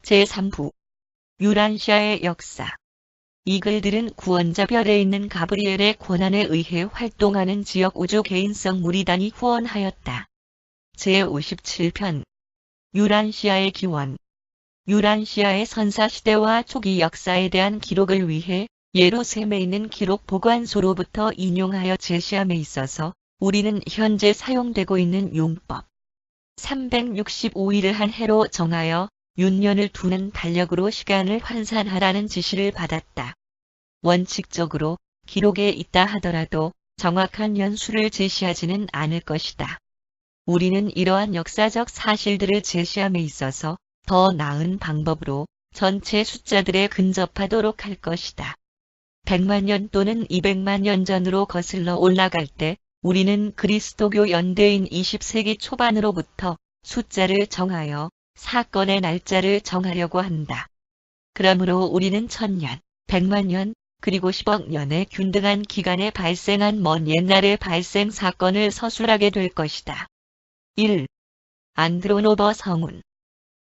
제3부 유란시아의 역사. 이 글들은 구원자별에 있는 가브리엘의 권한에 의해 활동하는 지역 우주 개인성 무리단이 후원하였다. 제57편 유란시아의 기원. 유란시아의 선사시대와 초기 역사에 대한 기록을 위해 예루살렘에 있는 기록 보관소로부터 인용하여 제시함에 있어서 우리는 현재 사용되고 있는 용법 365일을 한 해로 정하여 윤년을 두는 달력으로 시간을 환산하라는 지시를 받았다. 원칙적으로 기록에 있다 하더라도 정확한 연수를 제시하지는 않을 것이다. 우리는 이러한 역사적 사실들을 제시함에 있어서 더 나은 방법으로 전체 숫자들에 근접하도록 할 것이다. 100만 년 또는 200만 년 전으로 거슬러 올라갈 때 우리는 그리스도교 연대인 20세기 초반으로부터 숫자를 정하여 사건의 날짜를 정하려고 한다. 그러므로 우리는 1000년, 100만 년, 그리고 10억 년의 균등한 기간에 발생한 먼 옛날의 발생 사건을 서술하게 될 것이다. 1. 안드로노버 성운.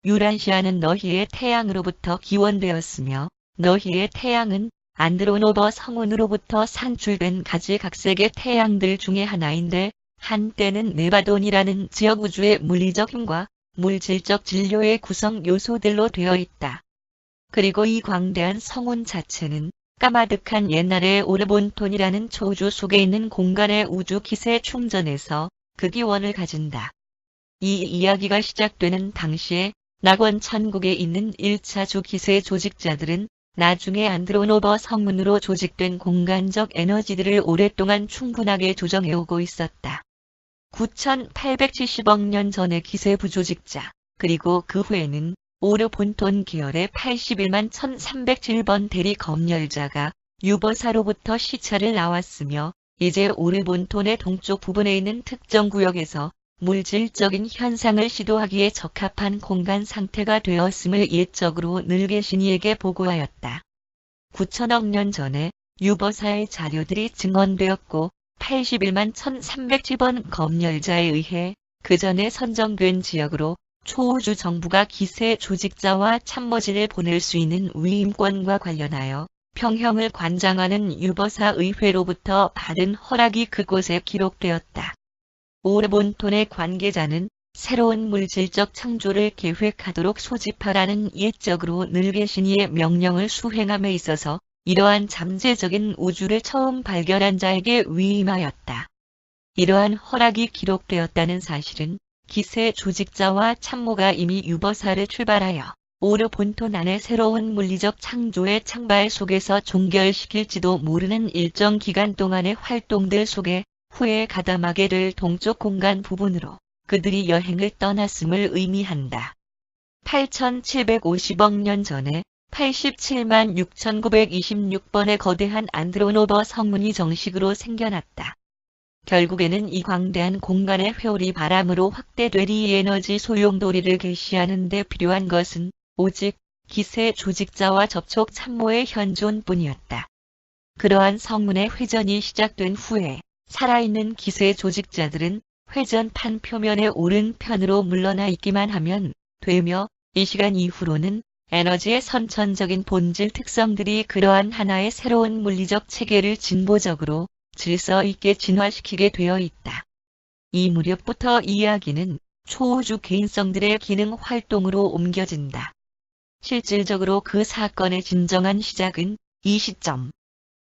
유란시아는 너희의 태양으로부터 기원되었으며 너희의 태양은 안드로노버 성운으로부터 산출된 가지각색의 태양들 중의 하나인데 한때는 네바돈이라는 지역 우주의 물리적 힘과 물질적 진료의 구성 요소들로 되어 있다. 그리고 이 광대한 성운 자체는 까마득한 옛날의 오르본톤이라는 초우주 속에 있는 공간의 우주 기세 충전에서 그 기원을 가진다. 이 이야기가 시작되는 당시에 낙원 천국에 있는 1차 주기세 조직자들은 나중에 안드로노버 성운으로 조직된 공간적 에너지들을 오랫동안 충분하게 조정해오고 있었다. 9870억 년 전의 기세 부조직자, 그리고 그 후에는 오르본톤 계열의 81만 1307번 대리 검열자가 유버사로부터 시차를 나왔으며 이제 오르본톤의 동쪽 부분에 있는 특정 구역에서 물질적인 현상을 시도하기에 적합한 공간 상태가 되었음을 예적으로 늘게신이에게 보고하였다. 9000억 년 전에 유버사의 자료들이 증언되었고 81만 1307번 검열자에 의해 그 전에 선정된 지역으로 초우주 정부가 기세 조직자와 참모진을 보낼 수 있는 위임권과 관련하여 평형을 관장하는 유버사 의회로부터 받은 허락이 그곳에 기록되었다. 오르본톤의 관계자는 새로운 물질적 창조를 계획하도록 소집하라는 예적으로 늘게신이의 명령을 수행함에 있어서 이러한 잠재적인 우주를 처음 발견한 자에게 위임하였다. 이러한 허락이 기록되었다는 사실은 기세 조직자와 참모가 이미 유버사를 출발하여 오르본톤 안의 새로운 물리적 창조의 창발 속에서 종결시킬지도 모르는 일정 기간 동안의 활동들 속에 후에 가담하게 될 동쪽 공간 부분으로 그들이 여행을 떠났음을 의미한다. 8750억 년 전에 87만 6926번의 거대한 안드로노버 성운이 정식으로 생겨났다. 결국에는 이 광대한 공간의 회오리 바람으로 확대되리 에너지 소용돌이를 개시하는 데 필요한 것은 오직 기세 조직자와 접촉 참모의 현존뿐이었다. 그러한 성운의 회전이 시작된 후에 살아있는 기세 조직자들은 회전판 표면의 오른편으로 물러나 있기만 하면 되며 이 시간 이후로는 에너지의 선천적인 본질 특성들이 그러한 하나의 새로운 물리적 체계를 진보적으로 질서 있게 진화시키게 되어 있다. 이 무렵부터 이야기는 초우주 개인성들의 기능 활동으로 옮겨진다. 실질적으로 그 사건의 진정한 시작은 이 시점.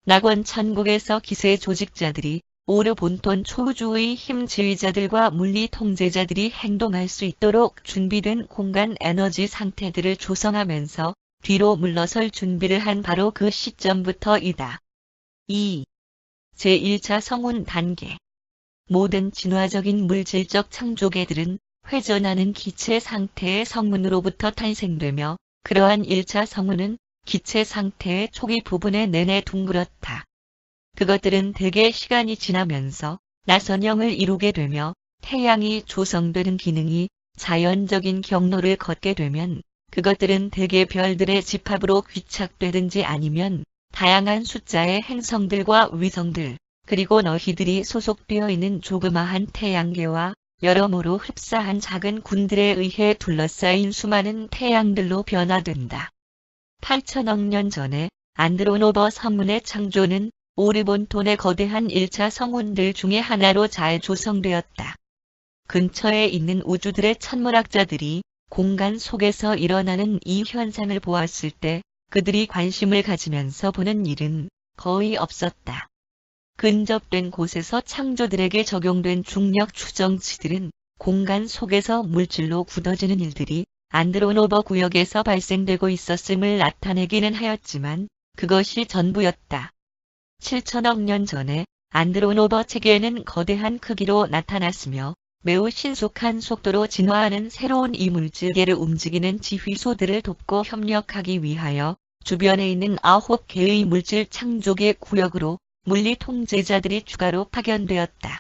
낙원 천국에서 기세 조직자들이 오르본톤 초우주의 힘 지휘자들과 물리 통제자들이 행동할 수 있도록 준비된 공간 에너지 상태들을 조성하면서 뒤로 물러설 준비를 한 바로 그 시점부터이다. 2. 제1차 성운 단계. 모든 진화적인 물질적 창조계들은 회전하는 기체 상태의 성운으로부터 탄생되며 그러한 1차 성운은 기체 상태의 초기 부분에 내내 둥그렇다. 그것들은 대개 시간이 지나면서 나선형을 이루게 되며 태양이 조성되는 기능이 자연적인 경로를 걷게 되면 그것들은 대개 별들의 집합으로 귀착되든지 아니면 다양한 숫자의 행성들과 위성들, 그리고 너희들이 소속되어 있는 조그마한 태양계와 여러모로 흡사한 작은 군들에 의해 둘러싸인 수많은 태양들로 변화된다. 8천억 년 전에 안드로노버 성문의 창조는 오르본톤의 거대한 1차 성운들 중의 하나로 잘 조성되었다. 근처에 있는 우주들의 천문학자들이 공간 속에서 일어나는 이 현상을 보았을 때 그들이 관심을 가지면서 보는 일은 거의 없었다. 근접된 곳에서 창조들에게 적용된 중력 추정치들은 공간 속에서 물질로 굳어지는 일들이 안드로노버 구역에서 발생되고 있었음을 나타내기는 하였지만 그것이 전부였다. 7천억 년 전에 안드로노버 체계는 거대한 크기로 나타났으며 매우 신속한 속도로 진화하는 새로운 이물질계를 움직이는 지휘소들을 돕고 협력하기 위하여 주변에 있는 9개의 물질 창조계 구역으로 물리 통제자들이 추가로 파견되었다.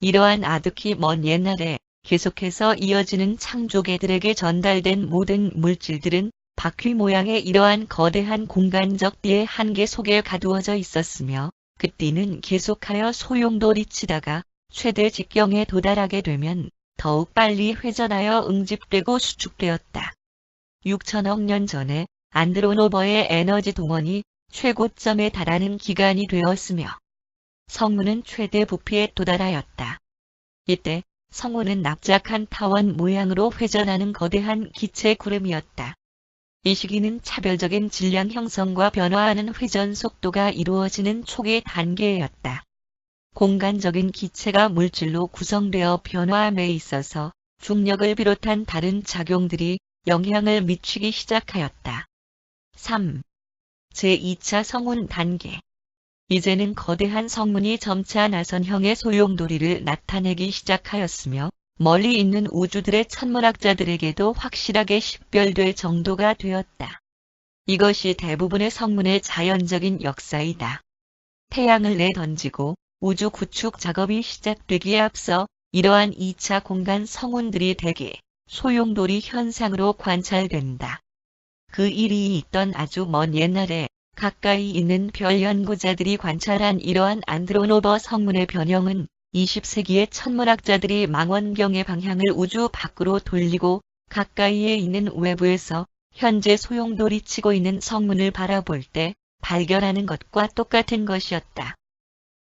이러한 아득히 먼 옛날에 계속해서 이어지는 창조계들에게 전달된 모든 물질들은 바퀴 모양의 이러한 거대한 공간적 띠의 한계 속에 가두어져 있었으며 그 띠는 계속하여 소용돌이 치다가 최대 직경에 도달하게 되면 더욱 빨리 회전하여 응집되고 수축되었다. 6천억 년 전에 안드로노버의 에너지 동원이 최고점에 달하는 기간이 되었으며 성문은 최대 부피에 도달하였다. 이때 성문은 납작한 타원 모양으로 회전하는 거대한 기체 구름이었다. 이 시기는 차별적인 질량 형성과 변화하는 회전 속도가 이루어지는 초기 단계였다. 공간적인 기체가 물질로 구성되어 변화함에 있어서 중력을 비롯한 다른 작용들이 영향을 미치기 시작하였다. 3. 제2차 성운 단계. 이제는 거대한 성문이 점차 나선형의 소용돌이를 나타내기 시작하였으며 멀리 있는 우주들의 천문학자들에게도 확실하게 식별될 정도가 되었다. 이것이 대부분의 성문의 자연적인 역사이다. 태양을 내던지고 우주 구축 작업이 시작되기에 앞서 이러한 2차 공간 성운들이 대개 소용돌이 현상으로 관찰된다. 그 일이 있던 아주 먼 옛날에 가까이 있는 별 연구자들이 관찰한 이러한 안드로노버 성문의 변형은 20세기의 천문학자들이 망원경의 방향을 우주 밖으로 돌리고 가까이에 있는 외부에서 현재 소용돌이 치고 있는 성문을 바라볼 때 발견하는 것과 똑같은 것이었다.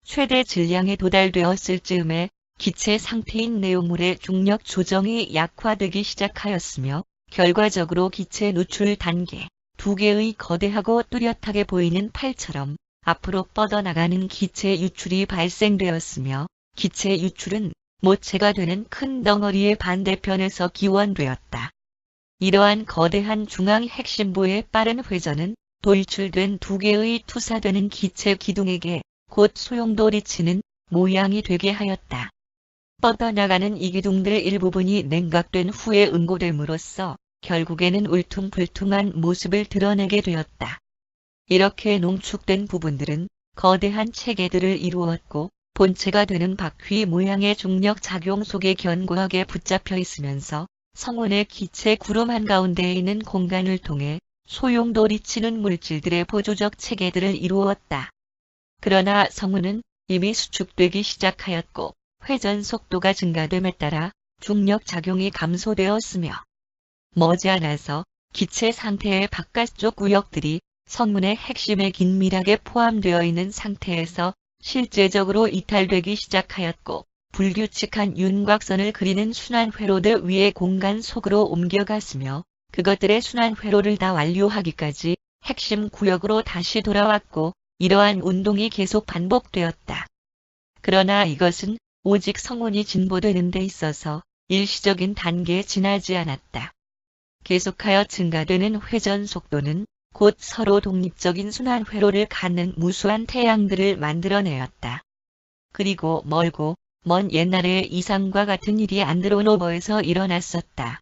최대 질량에 도달되었을 즈음에 기체 상태인 내용물의 중력 조정이 약화되기 시작하였으며 결과적으로 기체 누출 단계, 2개의 거대하고 뚜렷하게 보이는 팔처럼 앞으로 뻗어나가는 기체 유출이 발생되었으며 기체 유출은 모체가 되는 큰 덩어리의 반대편에서 기원되었다. 이러한 거대한 중앙 핵심부의 빠른 회전은 돌출된 2개의 투사되는 기체 기둥에게 곧 소용돌이치는 모양이 되게 하였다. 뻗어나가는 이 기둥들 일부분이 냉각된 후에 응고됨으로써 결국에는 울퉁불퉁한 모습을 드러내게 되었다. 이렇게 농축된 부분들은 거대한 체계들을 이루었고 본체가 되는 바퀴 모양의 중력 작용 속에 견고하게 붙잡혀 있으면서 성운의 기체 구름 한가운데에 있는 공간을 통해 소용돌이치는 물질들의 보조적 체계들을 이루었다. 그러나 성운은 이미 수축되기 시작하였고 회전 속도가 증가됨에 따라 중력 작용이 감소되었으며 머지않아서 기체 상태의 바깥쪽 구역들이 성문의 핵심에 긴밀하게 포함되어 있는 상태에서 실제적으로 이탈되기 시작하였고 불규칙한 윤곽선을 그리는 순환 회로들 위에 공간 속으로 옮겨갔으며 그것들의 순환 회로를 다 완료하기까지 핵심 구역으로 다시 돌아왔고 이러한 운동이 계속 반복되었다. 그러나 이것은 오직 성운이 진보되는 데 있어서 일시적인 단계에 지나지 않았다. 계속하여 증가되는 회전 속도는 곧 서로 독립적인 순환 회로를 갖는 무수한 태양들을 만들어내었다. 그리고 멀고 먼 옛날에 이상과 같은 일이 안드로노버에서 일어났었다.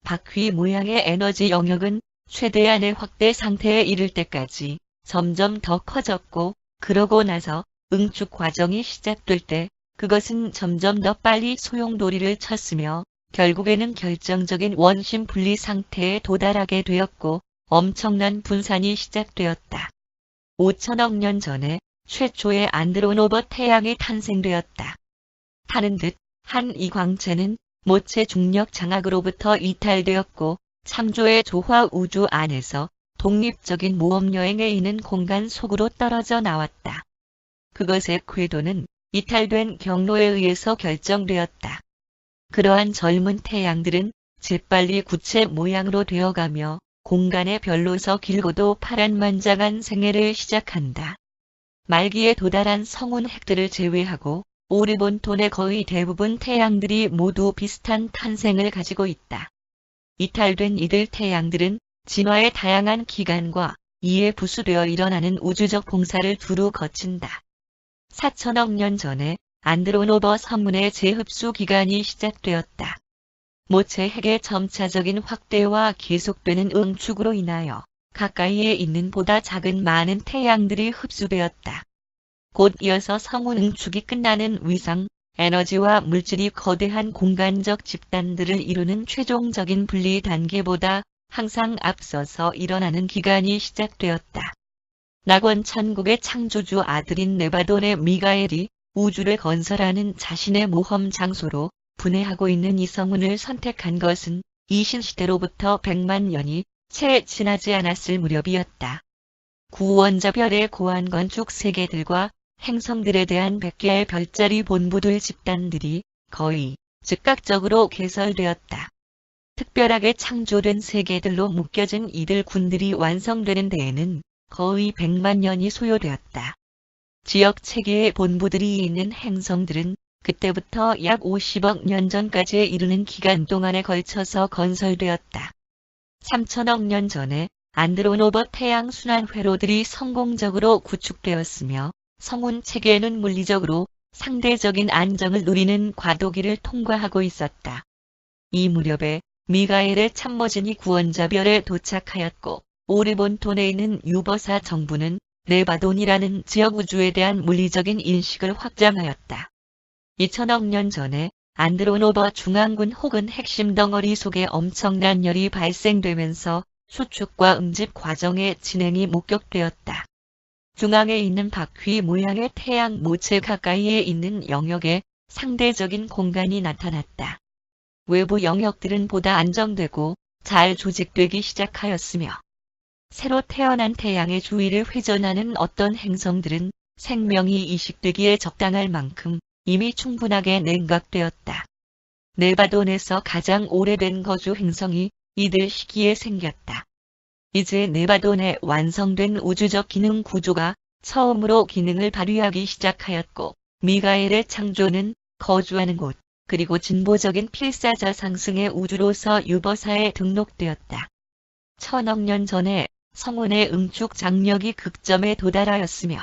바퀴 모양의 에너지 영역은 최대한의 확대 상태에 이를 때까지 점점 더 커졌고 그러고 나서 응축 과정이 시작될 때 그것은 점점 더 빨리 소용돌이를 쳤으며 결국에는 결정적인 원심 분리 상태에 도달하게 되었고 엄청난 분산이 시작되었다. 5천억 년 전에 최초의 안드로노버 태양이 탄생되었다. 타는 듯 한 이 광체는 모체 중력 장악으로부터 이탈되었고 창조의 조화 우주 안에서 독립적인 모험여행에 있는 공간 속으로 떨어져 나왔다. 그것의 궤도는 이탈된 경로에 의해서 결정되었다. 그러한 젊은 태양들은 재빨리 구체 모양으로 되어가며 공간의 별로서 길고도 파란만장한 생애를 시작한다. 말기에 도달한 성운 핵들을 제외하고 오르본톤의 거의 대부분 태양들이 모두 비슷한 탄생을 가지고 있다. 이탈된 이들 태양들은 진화의 다양한 기간과 이에 부수되어 일어나는 우주적 봉사를 두루 거친다. 4천억 년 전에 안드로노버 성문의 재흡수 기간이 시작되었다. 모체 핵의 점차적인 확대와 계속되는 응축으로 인하여 가까이에 있는 보다 작은 많은 태양들이 흡수되었다. 곧 이어서 성운 응축이 끝나는 위상, 에너지와 물질이 거대한 공간적 집단들을 이루는 최종적인 분리 단계보다 항상 앞서서 일어나는 기간이 시작되었다. 낙원 천국의 창조주 아들인 네바돈의 미가엘이 우주를 건설하는 자신의 모험 장소로 분해하고 있는 이 성운을 선택한 것은 이 신시대로부터 100만 년이 채 지나지 않았을 무렵이었다. 구원자별의 고안 건축 세계들과 행성들에 대한 100개의 별자리 본부들 집단들이 거의 즉각적으로 개설되었다. 특별하게 창조된 세계들로 묶여진 이들 군들이 완성되는 데에는 거의 100만 년이 소요되었다. 지역 체계의 본부들이 있는 행성들은 그때부터 약 50억 년 전까지에 이르는 기간 동안에 걸쳐서 건설되었다. 3천억 년 전에 안드로노버 태양 순환 회로들이 성공적으로 구축되었으며 성운 체계에는 물리적으로 상대적인 안정을 누리는 과도기를 통과하고 있었다. 이 무렵에 미가엘의 참모진이 구원자별에 도착하였고 오르본톤에 있는 유버사 정부는 네바돈이라는 지역 우주에 대한 물리적인 인식을 확장하였다. 2000억 년 전에 안드로노버 중앙군 혹은 핵심 덩어리 속에 엄청난 열이 발생되면서 수축과 음집 과정의 진행이 목격되었다. 중앙에 있는 바퀴 모양의 태양 모체 가까이에 있는 영역에 상대적인 공간이 나타났다. 외부 영역들은 보다 안정되고 잘 조직되기 시작하였으며 새로 태어난 태양의 주위를 회전하는 어떤 행성들은 생명이 이식되기에 적당할 만큼 이미 충분하게 냉각되었다. 네바돈에서 가장 오래된 거주 행성이 이들 시기에 생겼다. 이제 네바돈의 완성된 우주적 기능 구조가 처음으로 기능을 발휘하기 시작하였고 미가엘의 창조는 거주하는 곳 그리고 진보적인 필사자 상승의 우주로서 유버사에 등록되었다. 1000억 년 전에 성운의 응축 장력이 극점에 도달하였으며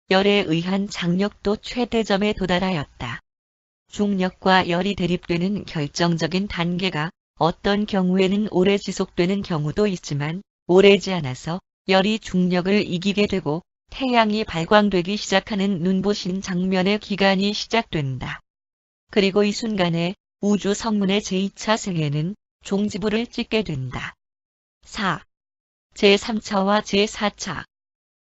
열에 의한 장력도 최대점에 도달하였다. 중력과 열이 대립되는 결정적인 단계가 어떤 경우에는 오래 지속되는 경우도 있지만 오래지 않아서 열이 중력을 이기게 되고 태양이 발광되기 시작하는 눈부신 장면의 기간이 시작된다. 그리고 이 순간에 우주 성문의 제2차 생애는 종지부를 찍게 된다. 4. 제3차와 제4차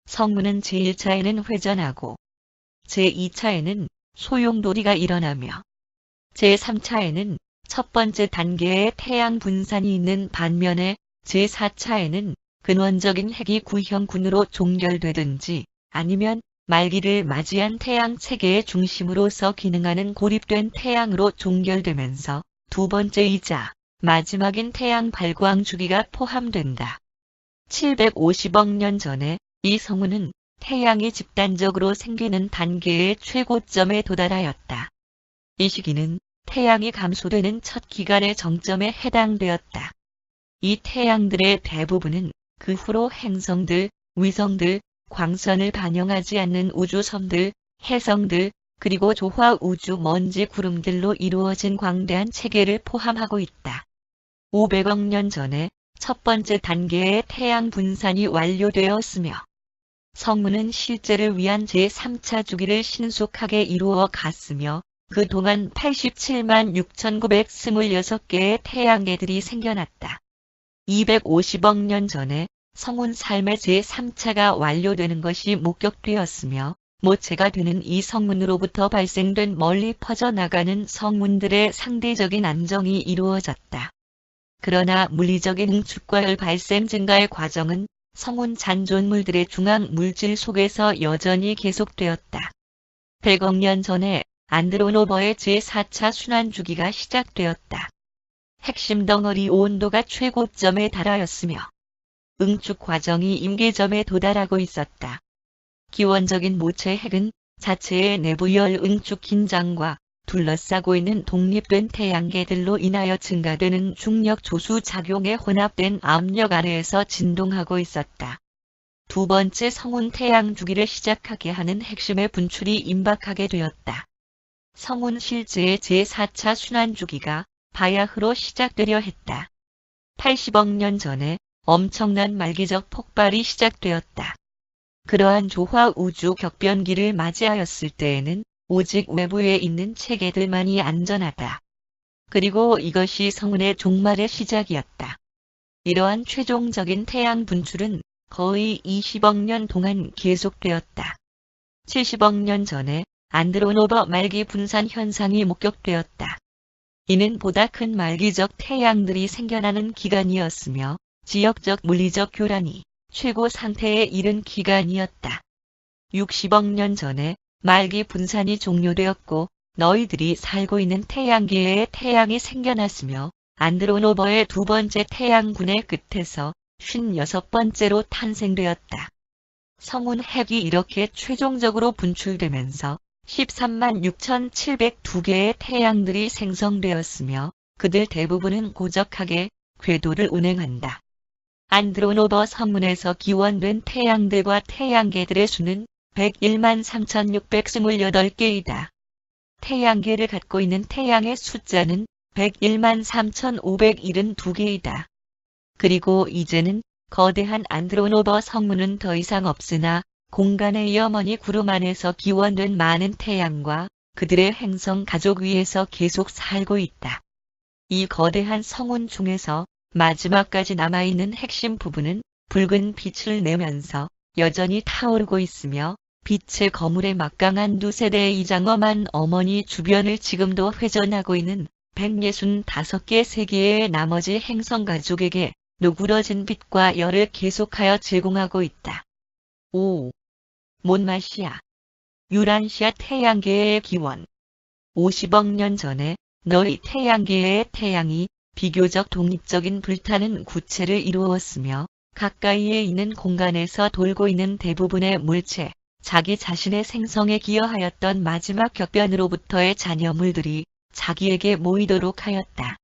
성문은 제1차에는 회전하고 제2차에는 소용돌이가 일어나며 제3차에는 첫 번째 단계의 태양 분산이 있는 반면에 제4차에는 근원적인 핵이 구형군으로 종결되든지 아니면 말기를 맞이한 태양 체계의 중심으로서 기능하는 고립된 태양으로 종결되면서 두 번째이자 마지막인 태양 발광 주기가 포함된다. 750억 년 전에 이 성운은 태양이 집단적으로 생기는 단계의 최고점에 도달하였다. 이 시기는 태양이 감소되는 첫 기간의 정점에 해당되었다. 이 태양들의 대부분은 그 후로 행성들, 위성들, 광선을 반영하지 않는 우주섬들, 해성들, 그리고 조화 우주 먼지 구름들로 이루어진 광대한 체계를 포함하고 있다. 500억 년 전에 첫 번째 단계의 태양 분산이 완료되었으며 성문은 실제를 위한 제3차 주기를 신속하게 이루어 갔으며 그동안 87만 6,926개의 태양계들이 생겨났다. 250억 년 전에 성운 삶의 제3차가 완료되는 것이 목격되었으며 모체가 되는 이 성문으로부터 발생된 멀리 퍼져나가는 성문들의 상대적인 안정이 이루어졌다. 그러나 물리적인 응축과 열 발생 증가의 과정은 성운 잔존물들의 중앙 물질 속에서 여전히 계속되었다. 100억 년 전에 안드로노버의 제4차 순환 주기가 시작되었다. 핵심 덩어리 온도가 최고점에 달하였으며 응축 과정이 임계점에 도달하고 있었다. 기원적인 모체 핵은 자체의 내부 열 응축 긴장과 둘러싸고 있는 독립된 태양계들로 인하여 증가되는 중력 조수 작용에 혼합된 압력 아래에서 진동하고 있었다. 두 번째 성운 태양 주기를 시작하게 하는 핵심의 분출이 임박하게 되었다. 성운 실제의 제4차 순환 주기가 바야흐로 시작되려 했다. 80억 년 전에 엄청난 말기적 폭발이 시작되었다. 그러한 조화 우주 격변기를 맞이하였을 때에는 오직 외부에 있는 체계들만이 안전하다. 그리고 이것이 성운의 종말의 시작이었다. 이러한 최종적인 태양 분출은 거의 20억 년 동안 계속되었다. 70억 년 전에 안드로노버 말기 분산 현상이 목격되었다. 이는 보다 큰 말기적 태양들이 생겨나는 기간이었으며 지역적 물리적 교란이 최고 상태에 이른 기간이었다. 60억 년 전에 말기 분산이 종료되었고 너희들이 살고 있는 태양계에 태양이 생겨났으며 안드로노버의 두 번째 태양군의 끝에서 56번째로 탄생되었다. 성운 핵이 이렇게 최종적으로 분출되면서 13만 6,702개의 태양들이 생성되었으며 그들 대부분은 고적하게 궤도를 운행한다. 안드로노버 성문에서 기원된 태양들과 태양계들의 수는 101만 3,628개이다. 태양계를 갖고 있는 태양의 숫자는 101만 3,572개이다. 그리고 이제는 거대한 안드로노버 성문은 더 이상 없으나 공간의 여머니 구름 안에서 기원된 많은 태양과 그들의 행성 가족 위에서 계속 살고 있다. 이 거대한 성운 중에서 마지막까지 남아있는 핵심 부분은 붉은 빛을 내면서 여전히 타오르고 있으며 빛의 거물에 막강한 두 세대의 이장엄한 어머니 주변을 지금도 회전하고 있는 165개 세계의 나머지 행성 가족에게 누그러진 빛과 열을 계속하여 제공하고 있다. 5. 몬마시아 유란시아 태양계의 기원 50억 년 전에 너희 태양계의 태양이 비교적 독립적인 불타는 구체를 이루었으며 가까이에 있는 공간에서 돌고 있는 대부분의 물체, 자기 자신의 생성에 기여하였던 마지막 격변으로부터의 잔여물들이 자기에게 모이도록 하였다.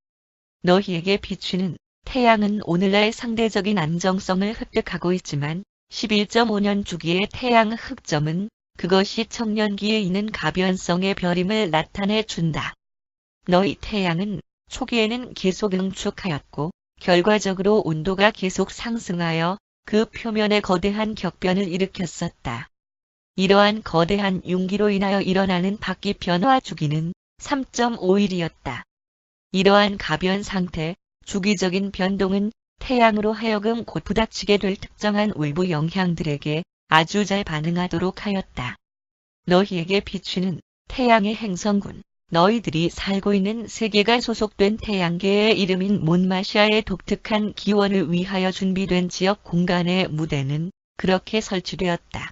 너희에게 비추는 태양은 오늘날 상대적인 안정성을 획득하고 있지만 11.5년 주기의 태양 흑점은 그것이 청년기에 있는 가변성의 벼림을 나타내 준다. 너희 태양은 초기에는 계속 응축하였고 결과적으로 온도가 계속 상승하여 그 표면에 거대한 격변을 일으켰었다. 이러한 거대한 융기로 인하여 일어나는 바퀴 변화 주기는 3.5일이었다. 이러한 가변 상태, 주기적인 변동은 태양으로 하여금 곧 부닥치게 될 특정한 외부 영향들에게 아주 잘 반응하도록 하였다. 너희에게 비추는 태양의 행성군, 너희들이 살고 있는 세계가 소속된 태양계의 이름인 몬마시아의 독특한 기원을 위하여 준비된 지역 공간의 무대는 그렇게 설치되었다.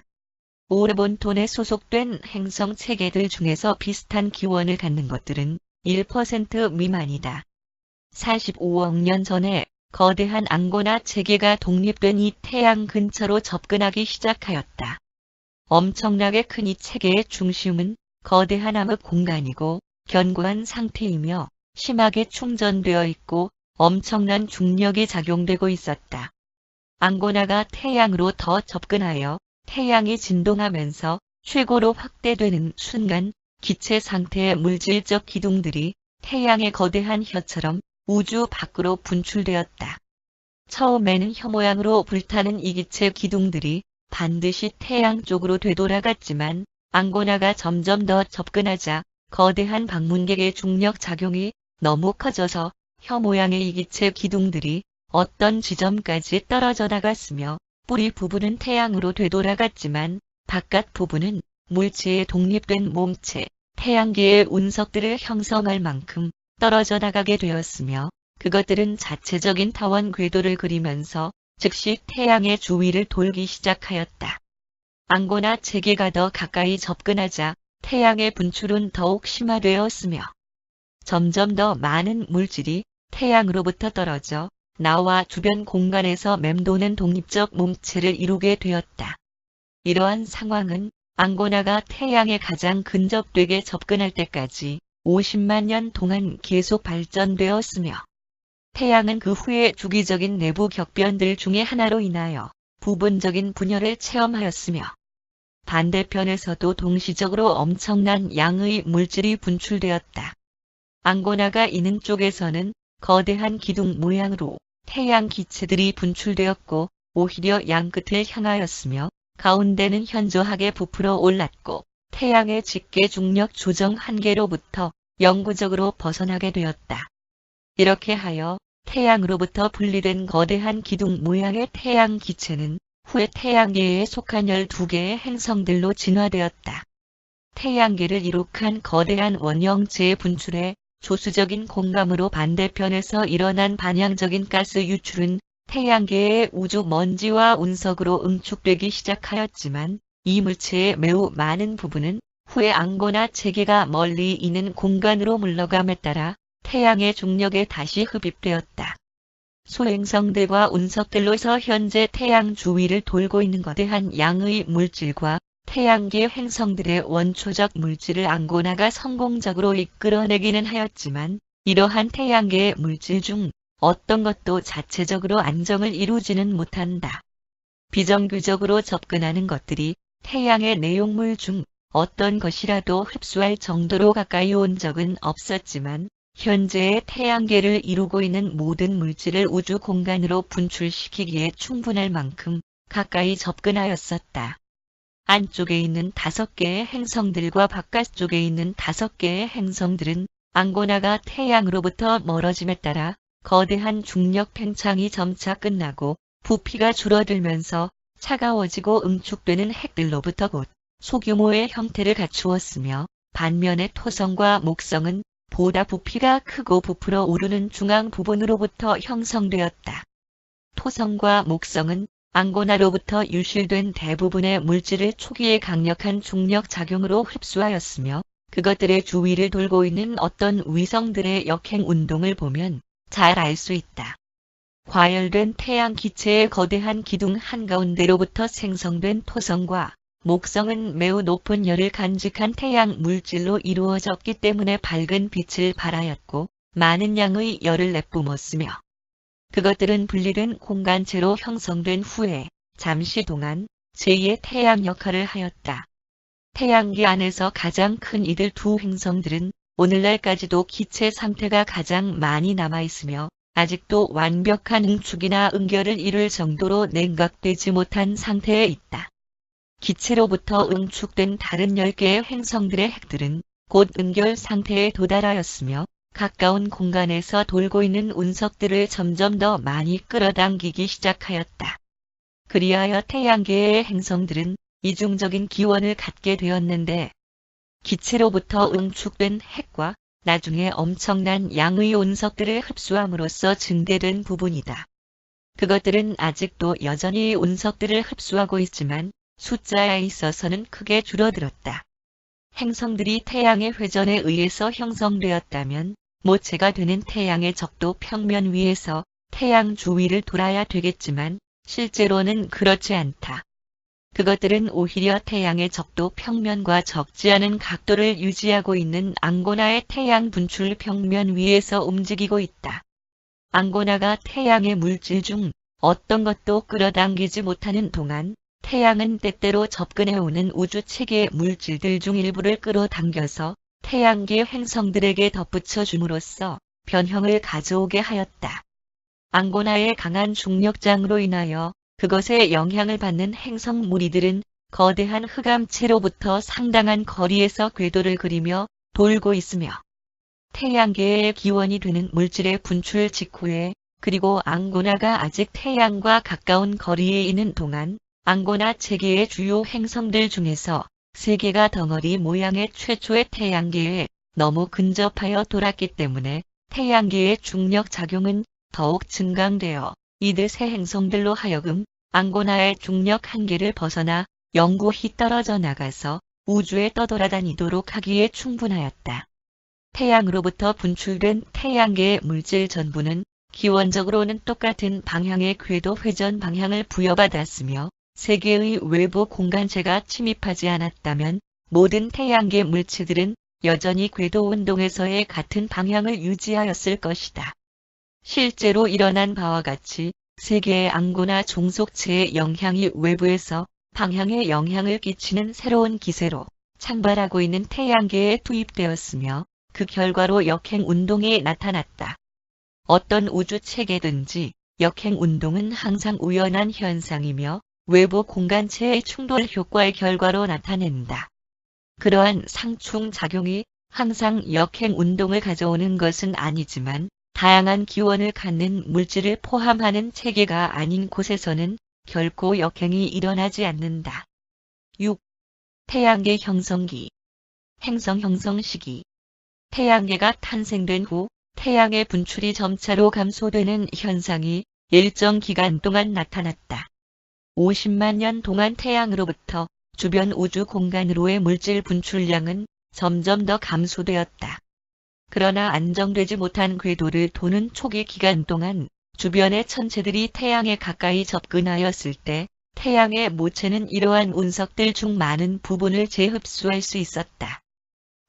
오르본톤에 소속된 행성 체계들 중에서 비슷한 기원을 갖는 것들은 1% 미만이다. 45억 년 전에 거대한 앙고나 체계가 독립된 이 태양 근처로 접근하기 시작하였다. 엄청나게 큰 이 체계의 중심은 거대한 암흑 공간이고 견고한 상태이며 심하게 충전되어 있고 엄청난 중력이 작용되고 있었다. 앙고나가 태양으로 더 접근하여 태양이 진동하면서 최고로 확대되는 순간 기체 상태의 물질적 기둥들이 태양의 거대한 혀처럼 우주 밖으로 분출되었다. 처음에는 혀 모양으로 불타는 이 기체 기둥들이 반드시 태양 쪽으로 되돌아갔지만 앙고나가 점점 더 접근하자 거대한 방문객의 중력 작용이 너무 커져서 혀 모양의 이 기체 기둥들이 어떤 지점까지 떨어져 나갔으며 뿌리 부분은 태양으로 되돌아갔지만 바깥 부분은 물체의 독립된 몸체, 태양계의 운석들을 형성할 만큼 떨어져 나가게 되었으며 그것들은 자체적인 타원 궤도를 그리면서 즉시 태양의 주위를 돌기 시작하였다. 안고나 체계가 더 가까이 접근하자 태양의 분출은 더욱 심화되었으며 점점 더 많은 물질이 태양으로부터 떨어져 나와 주변 공간에서 맴도는 독립적 몸체를 이루게 되었다. 이러한 상황은 안고나가 태양에 가장 근접되게 접근할 때까지 50만 년 동안 계속 발전되었으며 태양은 그 후에 주기적인 내부 격변들 중의 하나로 인하여 부분적인 분열을 체험하였으며 반대편에서도 동시적으로 엄청난 양의 물질이 분출되었다. 안고나가 있는 쪽에서는 거대한 기둥 모양으로 태양 기체들이 분출되었고 오히려 양끝을 향하였으며 가운데는 현저하게 부풀어 올랐고 태양의 직계 중력 조정 한계로부터 영구적으로 벗어나게 되었다. 이렇게 하여 태양으로부터 분리된 거대한 기둥 모양의 태양 기체는 후에 태양계에 속한 12개의 행성들로 진화되었다. 태양계를 이룩한 거대한 원형체의 분출에 조수적인 공감으로 반대편에서 일어난 반향적인 가스 유출은 태양계의 우주 먼지와 운석으로 응축되기 시작하였지만 이 물체의 매우 많은 부분은 후에 안고나 체계가 멀리 있는 공간으로 물러감에 따라 태양의 중력에 다시 흡입되었다. 소행성들과 운석들로서 현재 태양 주위를 돌고 있는 거대한 양의 물질과 태양계 행성들의 원초적 물질을 안고나가 성공적으로 이끌어내기는 하였지만 이러한 태양계의 물질 중 어떤 것도 자체적으로 안정을 이루지는 못한다. 비정규적으로 접근하는 것들이 태양의 내용물 중 어떤 것이라도 흡수할 정도로 가까이 온 적은 없었지만 현재의 태양계를 이루고 있는 모든 물질을 우주 공간으로 분출시키기에 충분할 만큼 가까이 접근하였었다. 안쪽에 있는 5개의 행성들과 바깥쪽에 있는 5개의 행성들은 안고나가 태양으로부터 멀어짐에 따라 거대한 중력 팽창이 점차 끝나고 부피가 줄어들면서 차가워지고 응축되는 핵들로부터 곧 소규모의 형태를 갖추었으며 반면에 토성과 목성은 보다 부피가 크고 부풀어 오르는 중앙 부분으로부터 형성되었다. 토성과 목성은 안고나로부터 유실된 대부분의 물질을 초기에 강력한 중력 작용으로 흡수하였으며 그것들의 주위를 돌고 있는 어떤 위성들의 역행 운동을 보면 잘 알 수 있다. 과열된 태양 기체의 거대한 기둥 한가운데로부터 생성된 토성과 목성은 매우 높은 열을 간직한 태양 물질로 이루어졌기 때문에 밝은 빛을 발하였고 많은 양의 열을 내뿜었으며 그것들은 분리된 공간체로 형성된 후에 잠시 동안 제2의 태양 역할을 하였다. 태양계 안에서 가장 큰 이들 두 행성들은 오늘날까지도 기체 상태가 가장 많이 남아있으며 아직도 완벽한 응축이나 응결을 이룰 정도로 냉각되지 못한 상태에 있다. 기체로부터 응축된 다른 10개의 행성들의 핵들은 곧 응결 상태에 도달하였으며 가까운 공간에서 돌고 있는 운석들을 점점 더 많이 끌어당기기 시작하였다. 그리하여 태양계의 행성들은 이중적인 기원을 갖게 되었는데 기체로부터 응축된 핵과 나중에 엄청난 양의 운석들을 흡수함으로써 증대된 부분이다. 그것들은 아직도 여전히 운석들을 흡수하고 있지만 숫자에 있어서는 크게 줄어들었다. 행성들이 태양의 회전에 의해서 형성되었다면 모체가 되는 태양의 적도 평면 위에서 태양 주위를 돌아야 되겠지만 실제로는 그렇지 않다. 그것들은 오히려 태양의 적도 평면과 적지 않은 각도를 유지하고 있는 안고나의 태양 분출 평면 위에서 움직이고 있다. 안고나가 태양의 물질 중 어떤 것도 끌어당기지 못하는 동안 태양은 때때로 접근해오는 우주 체계의 물질들 중 일부를 끌어당겨서 태양계 행성들에게 덧붙여 줌으로써 변형을 가져오게 하였다. 안고나의 강한 중력장으로 인하여 그것에 영향을 받는 행성 무리들은 거대한 흑암체로부터 상당한 거리에서 궤도를 그리며 돌고 있으며 태양계의 기원이 되는 물질의 분출 직후에 그리고 안고나가 아직 태양과 가까운 거리에 있는 동안 안고나 체계의 주요 행성들 중에서 세계가 덩어리 모양의 최초의 태양계에 너무 근접하여 돌았기 때문에 태양계의 중력 작용은 더욱 증강되어 이들 새 행성들로 하여금 앙고나의 중력 한계를 벗어나 영구히 떨어져 나가서 우주에 떠돌아다니도록 하기에 충분하였다. 태양으로부터 분출된 태양계의 물질 전부는 기원적으로는 똑같은 방향의 궤도 회전 방향을 부여받았으며 세계의 외부 공간체가 침입하지 않았다면 모든 태양계 물체들은 여전히 궤도 운동에서의 같은 방향을 유지하였을 것이다. 실제로 일어난 바와 같이 세계의 앙고나 종속체의 영향이 외부에서 방향에 영향을 끼치는 새로운 기세로 창발하고 있는 태양계에 투입되었으며 그 결과로 역행 운동이 나타났다. 어떤 우주 체계든지 역행 운동은 항상 우연한 현상이며 외부 공간체의 충돌 효과의 결과로 나타낸다. 그러한 상충 작용이 항상 역행 운동을 가져오는 것은 아니지만 다양한 기원을 갖는 물질을 포함하는 체계가 아닌 곳에서는 결코 역행이 일어나지 않는다. 6. 태양계 형성기. 행성 형성 시기. 태양계가 탄생된 후 태양의 분출이 점차로 감소되는 현상이 일정 기간 동안 나타났다. 50만 년 동안 태양으로부터 주변 우주 공간으로의 물질 분출량은 점점 더 감소되었다. 그러나 안정되지 못한 궤도를 도는 초기 기간 동안 주변의 천체들이 태양에 가까이 접근하였을 때 태양의 모체는 이러한 운석들 중 많은 부분을 재흡수할 수 있었다.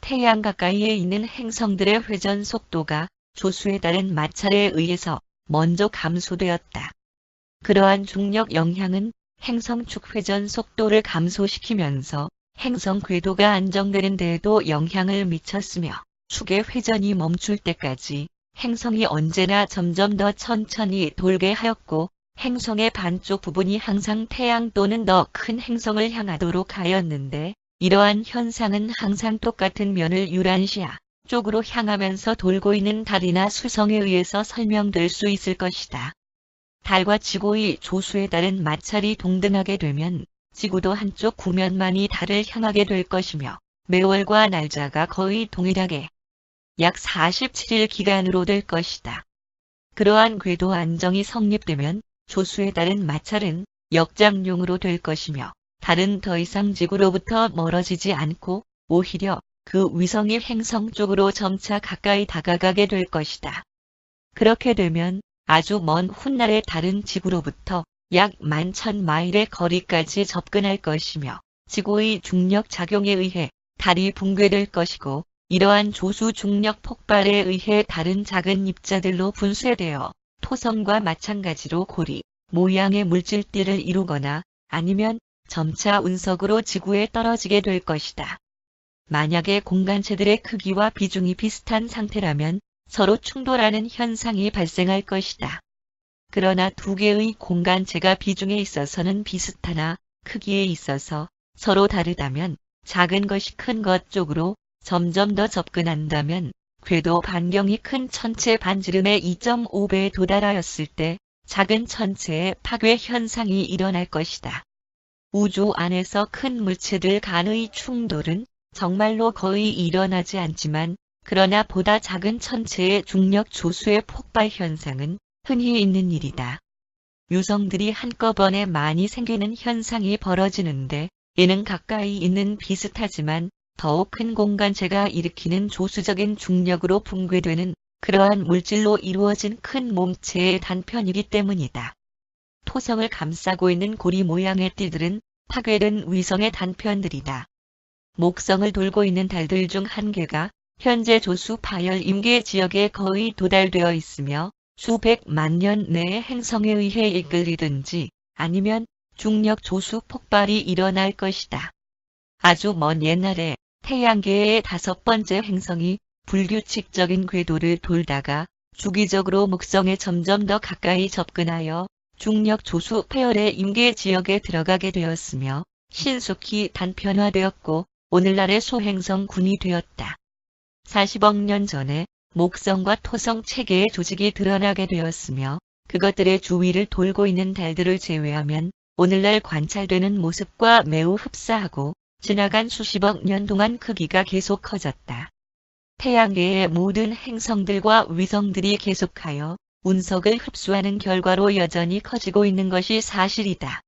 태양 가까이에 있는 행성들의 회전 속도가 조수에 따른 마찰에 의해서 먼저 감소되었다. 그러한 중력 영향은 행성 축 회전 속도를 감소시키면서 행성 궤도가 안정되는 데에도 영향을 미쳤으며 축의 회전이 멈출 때까지 행성이 언제나 점점 더 천천히 돌게 하였고 행성의 반쪽 부분이 항상 태양 또는 더 큰 행성을 향하도록 하였는데 이러한 현상은 항상 똑같은 면을 유란시아 쪽으로 향하면서 돌고 있는 달이나 수성에 의해서 설명될 수 있을 것이다. 달과 지구의 조수에 따른 마찰이 동등하게 되면 지구도 한쪽 구면만이 달을 향하게 될 것이며 매월과 날짜가 거의 동일하게 약 47일 기간으로 될 것이다. 그러한 궤도 안정이 성립되면 조수에 따른 마찰은 역작용으로 될 것이며 달은 더 이상 지구로부터 멀어지지 않고 오히려 그 위성이 행성 쪽으로 점차 가까이 다가가게 될 것이다. 그렇게 되면 아주 먼 훗날의 달은 지구로부터 약 11,000마일의 거리까지 접근할 것이며 지구의 중력 작용에 의해 달이 붕괴될 것이고 이러한 조수 중력 폭발에 의해 다른 작은 입자들로 분쇄되어 토성과 마찬가지로 고리 모양의 물질들을 이루거나 아니면 점차 운석으로 지구에 떨어지게 될 것이다. 만약에 공간체들의 크기와 비중이 비슷한 상태라면 서로 충돌하는 현상이 발생할 것이다. 그러나 두 개의 공간체가 비중에 있어서는 비슷하나 크기에 있어서 서로 다르다면 작은 것이 큰 것 쪽으로 점점 더 접근한다면 궤도 반경이 큰 천체 반지름의 2.5배에 도달하였을 때 작은 천체의 파괴 현상이 일어날 것이다. 우주 안에서 큰 물체들 간의 충돌은 정말로 거의 일어나지 않지만 그러나 보다 작은 천체의 중력 조수의 폭발 현상은 흔히 있는 일이다. 유성들이 한꺼번에 많이 생기는 현상이 벌어지는데 이는 가까이 있는 비슷하지만 더욱 큰 공간체가 일으키는 조수적인 중력으로 붕괴되는 그러한 물질로 이루어진 큰 몸체의 단편이기 때문이다. 토성을 감싸고 있는 고리 모양의 띠들은 파괴된 위성의 단편들이다. 목성을 돌고 있는 달들 중 한 개가 현재 조수 파열 임계 지역에 거의 도달되어 있으며 수백만 년 내에 행성에 의해 이끌리든지 아니면 중력 조수 폭발이 일어날 것이다. 아주 먼 옛날에 태양계의 5번째 행성이 불규칙적인 궤도를 돌다가 주기적으로 목성에 점점 더 가까이 접근하여 중력 조수 폐열의 임계 지역에 들어가게 되었으며 신속히 단편화되었고 오늘날의 소행성군이 되었다. 40억 년 전에 목성과 토성 체계의 조직이 드러나게 되었으며 그것들의 주위를 돌고 있는 달들을 제외하면 오늘날 관찰되는 모습과 매우 흡사하고 지나간 수십억 년 동안 크기가 계속 커졌다. 태양계의 모든 행성들과 위성들이 계속하여 운석을 흡수하는 결과로 여전히 커지고 있는 것이 사실이다.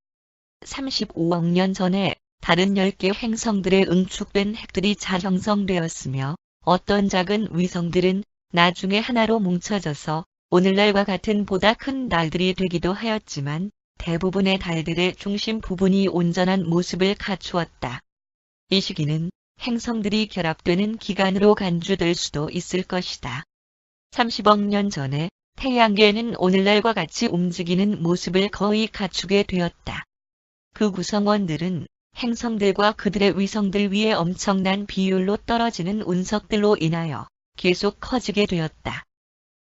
35억 년 전에 다른 10개 행성들에 응축된 핵들이 자형성되었으며 어떤 작은 위성들은 나중에 하나로 뭉쳐져서 오늘날과 같은 보다 큰 달들이 되기도 하였지만 대부분의 달들의 중심 부분이 온전한 모습을 갖추었다. 이 시기는 행성들이 결합되는 기간으로 간주될 수도 있을 것이다. 30억 년 전에 태양계는 오늘날과 같이 움직이는 모습을 거의 갖추게 되었다. 그 구성원들은 행성들과 그들의 위성들 위에 엄청난 비율로 떨어지는 운석들로 인하여 계속 커지게 되었다.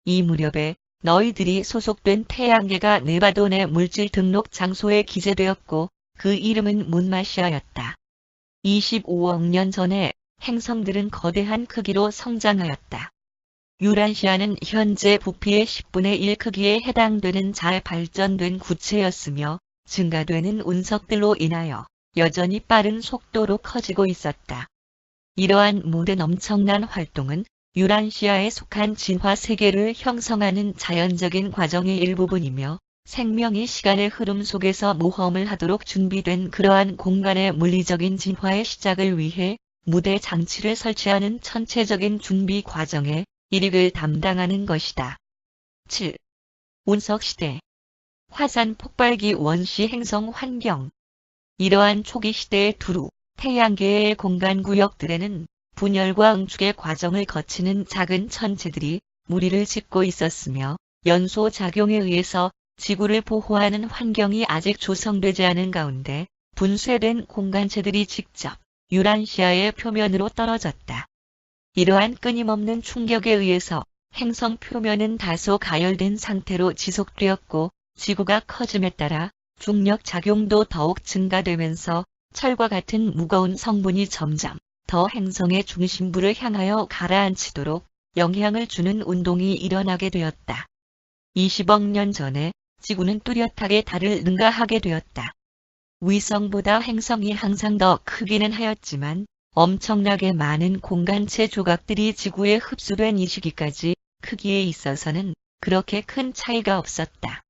이 무렵에 너희들이 소속된 태양계가 네바돈의 물질 등록 장소에 기재되었고 그 이름은 문마시아였다. 25억 년 전에 행성들은 거대한 크기로 성장하였다. 유란시아는 현재 부피의 10분의 1 크기에 해당되는 잘 발전된 구체였으며 증가되는 운석들로 인하여 여전히 빠른 속도로 커지고 있었다. 이러한 모든 엄청난 활동은 유란시아에 속한 진화 세계를 형성하는 자연적인 과정의 일부분이며 생명이 시간의 흐름 속에서 모험을 하도록 준비된 그러한 공간의 물리적인 진화의 시작을 위해 무대 장치를 설치하는 전체적인 준비 과정에 일익을 담당하는 것이다. 7. 운석시대 화산 폭발기 원시 행성 환경 이러한 초기 시대의 두루 태양계의 공간 구역들에는 분열과 응축의 과정을 거치는 작은 천체들이 무리를 짓고 있었으며 연소 작용에 의해서 지구를 보호하는 환경이 아직 조성되지 않은 가운데 분쇄된 공간체들이 직접 유란시아의 표면으로 떨어졌다. 이러한 끊임없는 충격에 의해서 행성 표면은 다소 가열된 상태로 지속되었고 지구가 커짐에 따라 중력 작용도 더욱 증가되면서 철과 같은 무거운 성분이 점점 더 행성의 중심부를 향하여 가라앉히도록 영향을 주는 운동이 일어나게 되었다. 20억 년 전에 지구는 뚜렷하게 달을 능가하게 되었다. 위성보다 행성이 항상 더 크기는 하였지만 엄청나게 많은 공간체 조각들이 지구에 흡수된 이 시기까지 크기에 있어서는 그렇게 큰 차이가 없었다.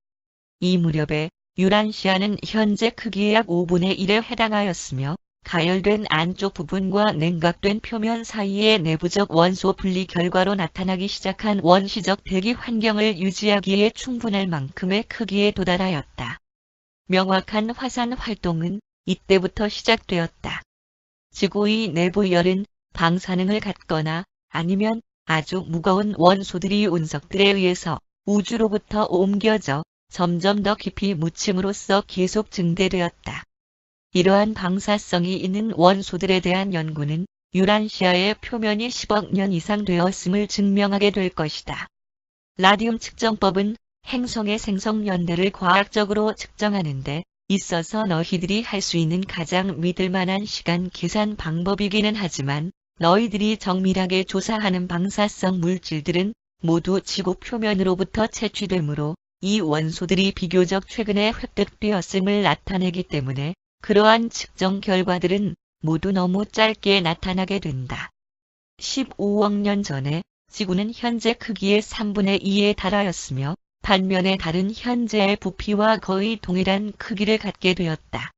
이 무렵에 유란시아는 현재 크기의 약 5분의 1에 해당하였으며 가열된 안쪽 부분과 냉각된 표면 사이의 내부적 원소 분리 결과로 나타나기 시작한 원시적 대기 환경을 유지하기에 충분할 만큼의 크기에 도달하였다. 명확한 화산 활동은 이때부터 시작되었다. 지구의 내부 열은 방사능을 갖거나 아니면 아주 무거운 원소들이 운석들에 의해서 우주로부터 옮겨져 점점 더 깊이 묻힘으로써 계속 증대되었다. 이러한 방사성이 있는 원소들에 대한 연구는 유란시아의 표면이 10억 년 이상 되었음을 증명하게 될 것이다. 라디움 측정법은 행성의 생성 연대를 과학적으로 측정하는 데 있어서 너희들이 할 수 있는 가장 믿을 만한 시간 계산 방법이기는 하지만 너희들이 정밀하게 조사하는 방사성 물질들은 모두 지구 표면으로부터 채취되므로 이 원소들이 비교적 최근에 획득되었음을 나타내기 때문에 그러한 측정 결과들은 모두 너무 짧게 나타나게 된다. 15억 년 전에 지구는 현재 크기의 3분의 2에 달하였으며 반면에 달은 현재의 부피와 거의 동일한 크기를 갖게 되었다.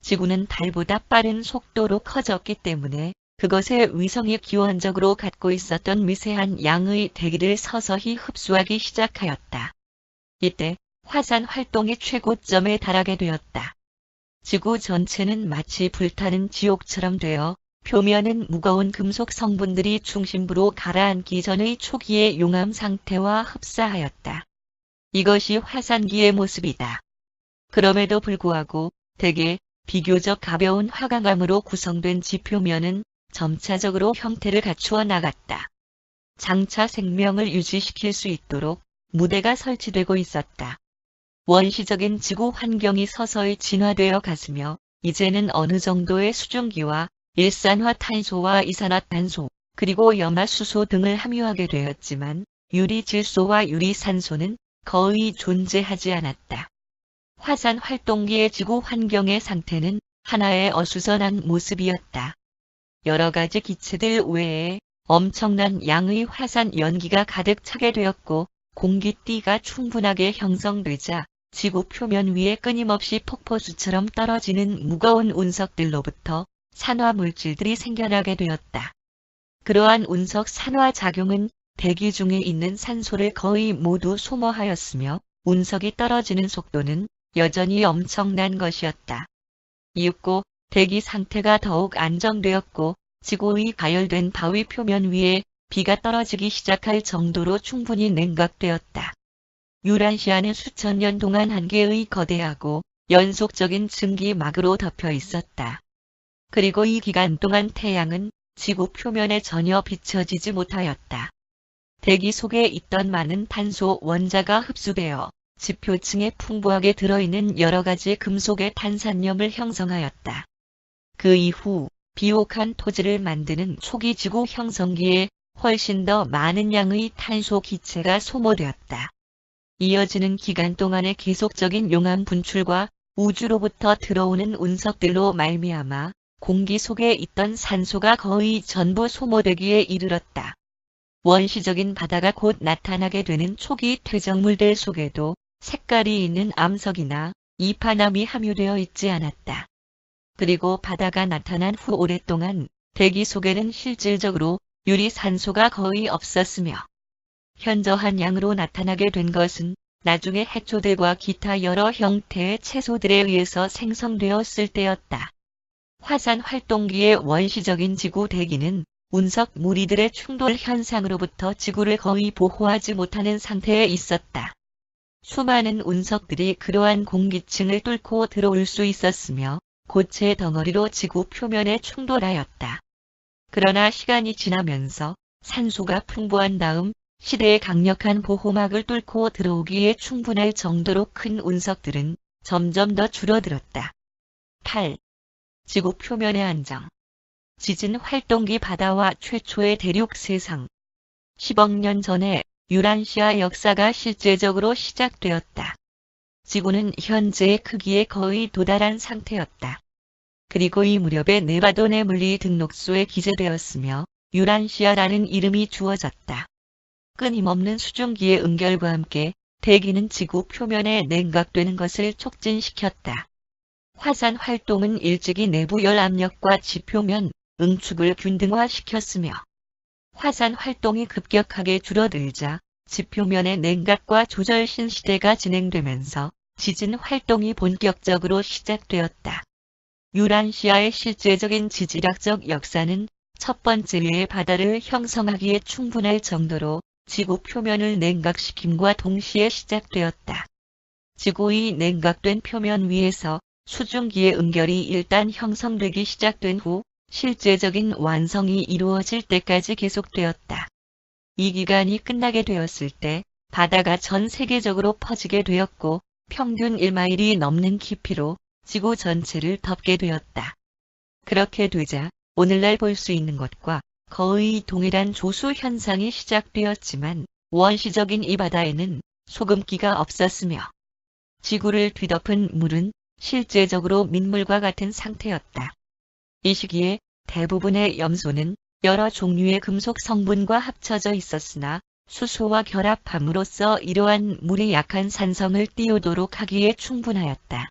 지구는 달보다 빠른 속도로 커졌기 때문에 그것의 위성이 기원적으로 갖고 있었던 미세한 양의 대기를 서서히 흡수하기 시작하였다. 이때 화산 활동이 최고점에 달하게 되었다. 지구 전체는 마치 불타는 지옥처럼 되어 표면은 무거운 금속 성분들이 중심부로 가라앉기 전의 초기의 용암 상태와 흡사하였다. 이것이 화산기의 모습이다. 그럼에도 불구하고 대개 비교적 가벼운 화강암으로 구성된 지표면은 점차적으로 형태를 갖추어 나갔다. 장차 생명을 유지시킬 수 있도록 무대가 설치되고 있었다. 원시적인 지구 환경이 서서히 진화되어 갔으며 이제는 어느 정도의 수증기와 일산화탄소와 이산화탄소 그리고 염화수소 등을 함유하게 되었지만 유리질소와 유리산소는 거의 존재하지 않았다. 화산 활동기의 지구 환경의 상태는 하나의 어수선한 모습이었다. 여러 가지 기체들 외에 엄청난 양의 화산 연기가 가득 차게 되었고 공기띠가 충분하게 형성되자 지구 표면 위에 끊임없이 폭포수처럼 떨어지는 무거운 운석들로부터 산화 물질들이 생겨나게 되었다. 그러한 운석 산화 작용은 대기 중에 있는 산소를 거의 모두 소모하였으며 운석이 떨어지는 속도는 여전히 엄청난 것이었다. 이윽고 대기 상태가 더욱 안정되었고 지구의 가열된 바위 표면 위에 비가 떨어지기 시작할 정도로 충분히 냉각되었다. 유란시아는 수천 년 동안 한 개의 거대하고 연속적인 증기막으로 덮여 있었다. 그리고 이 기간 동안 태양은 지구 표면에 전혀 비춰지지 못하였다. 대기 속에 있던 많은 탄소 원자가 흡수되어 지표층에 풍부하게 들어있는 여러 가지 금속의 탄산염을 형성하였다. 그 이후 비옥한 토지를 만드는 초기 지구 형성기에 훨씬 더 많은 양의 탄소 기체가 소모되었다. 이어지는 기간 동안의 계속적인 용암 분출과 우주로부터 들어오는 운석들로 말미암아 공기 속에 있던 산소가 거의 전부 소모되기에 이르렀다. 원시적인 바다가 곧 나타나게 되는 초기 퇴적물들 속에도 색깔이 있는 암석이나 이파남이 함유되어 있지 않았다. 그리고 바다가 나타난 후 오랫동안 대기 속에는 실질적으로 유리산소가 거의 없었으며 현저한 양으로 나타나게 된 것은 나중에 해초들과 기타 여러 형태의 채소들에 의해서 생성되었을 때였다. 화산 활동기의 원시적인 지구 대기는 운석 무리들의 충돌 현상으로부터 지구를 거의 보호하지 못하는 상태에 있었다. 수많은 운석들이 그러한 공기층을 뚫고 들어올 수 있었으며 고체 덩어리로 지구 표면에 충돌하였다. 그러나 시간이 지나면서 산소가 풍부한 다음 시대의 강력한 보호막을 뚫고 들어오기에 충분할 정도로 큰 운석들은 점점 더 줄어들었다. 8. 지구 표면의 안정. 지진 활동기 바다와 최초의 대륙 세상. 10억 년 전에 유란시아 역사가 실제적으로 시작되었다. 지구는 현재의 크기에 거의 도달한 상태였다. 그리고 이 무렵에 네바돈의 물리 등록소에 기재되었으며 유란시아라는 이름이 주어졌다. 끊임없는 수증기의 응결과 함께 대기는 지구 표면에 냉각되는 것을 촉진시켰다. 화산 활동은 일찍이 내부 열 압력과 지표면 응축을 균등화시켰으며 화산 활동이 급격하게 줄어들자 지표면의 냉각과 조절 신시대가 진행되면서 지진 활동이 본격적으로 시작되었다. 유란시아의 실제적인 지질학적 역사는 첫 번째의 바다를 형성하기에 충분할 정도로 지구 표면을 냉각시킴과 동시에 시작되었다. 지구의 냉각된 표면 위에서 수증기의 응결이 일단 형성되기 시작된 후 실제적인 완성이 이루어질 때까지 계속되었다. 이 기간이 끝나게 되었을 때 바다가 전 세계적으로 퍼지게 되었고 평균 1마일이 넘는 깊이로 지구 전체를 덮게 되었다. 그렇게 되자 오늘날 볼 수 있는 것과 거의 동일한 조수 현상이 시작되었지만 원시적인 이 바다에는 소금기가 없었으며 지구를 뒤덮은 물은 실제적으로 민물과 같은 상태였다. 이 시기에 대부분의 염소는 여러 종류의 금속 성분과 합쳐져 있었으나 수소와 결합함으로써 이러한 물의 약한 산성을 띄우도록 하기에 충분하였다.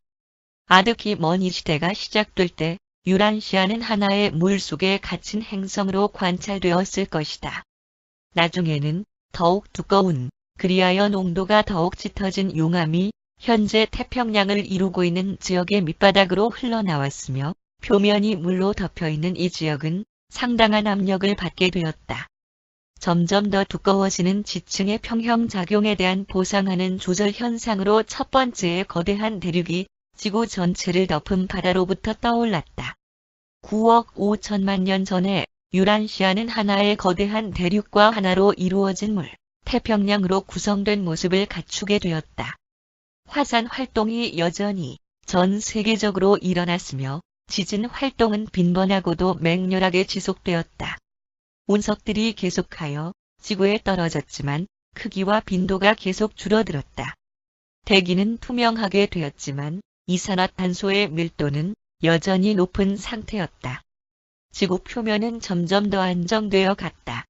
아득히 먼 이 시대가 시작될 때 유란시아는 하나의 물 속에 갇힌 행성으로 관찰되었을 것이다. 나중에는 더욱 두꺼운, 그리하여 농도가 더욱 짙어진 용암이 현재 태평양을 이루고 있는 지역의 밑바닥으로 흘러나왔으며 표면이 물로 덮여있는 이 지역은 상당한 압력을 받게 되었다. 점점 더 두꺼워지는 지층의 평형작용에 대한 보상하는 조절 현상으로 첫 번째의 거대한 대륙이 지구 전체를 덮은 바다로부터 떠올랐다. 9억 5천만 년 전에 유란시아는 하나의 거대한 대륙과 하나로 이루어진 물, 태평양으로 구성된 모습을 갖추게 되었다. 화산 활동이 여전히 전 세계적으로 일어났으며 지진 활동은 빈번하고도 맹렬하게 지속되었다. 운석들이 계속하여 지구에 떨어졌지만 크기와 빈도가 계속 줄어들었다. 대기는 투명하게 되었지만 이산화탄소의 밀도는 여전히 높은 상태였다. 지구 표면은 점점 더 안정되어 갔다.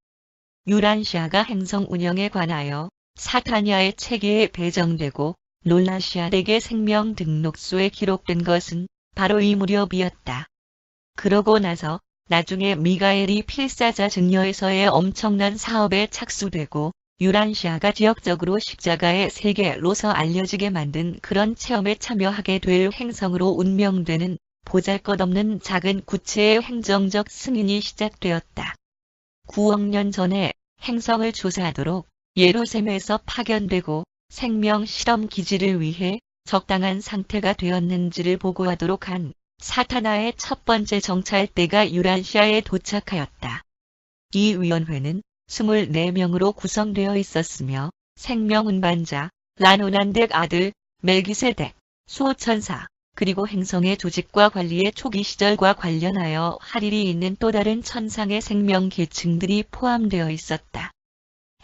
유란시아가 행성 운영에 관하여 사타니아의 체계에 배정되고 놀라시아덱의 생명 등록소에 기록된 것은 바로 이 무렵이었다. 그러고 나서 나중에 미가엘이 필사자 증여에서의 엄청난 사업에 착수되고 유란시아가 지역적으로 십자가의 세계로서 알려지게 만든 그런 체험에 참여하게 될 행성으로 운명되는 보잘것없는 작은 구체의 행정적 승인이 시작되었다. 9억 년 전에 행성을 조사하도록 예루셈에서 파견되고 생명 실험 기지를 위해 적당한 상태가 되었는지를 보고하도록 한 사타나의 첫 번째 정찰대가 유란시아에 도착하였다. 이 위원회는 24명으로 구성되어 있었으며 생명 운반자, 라노난덱 아들, 멜기세덱, 수호천사, 그리고 행성의 조직과 관리의 초기 시절과 관련하여 할 일이 있는 또 다른 천상의 생명 계층들이 포함되어 있었다.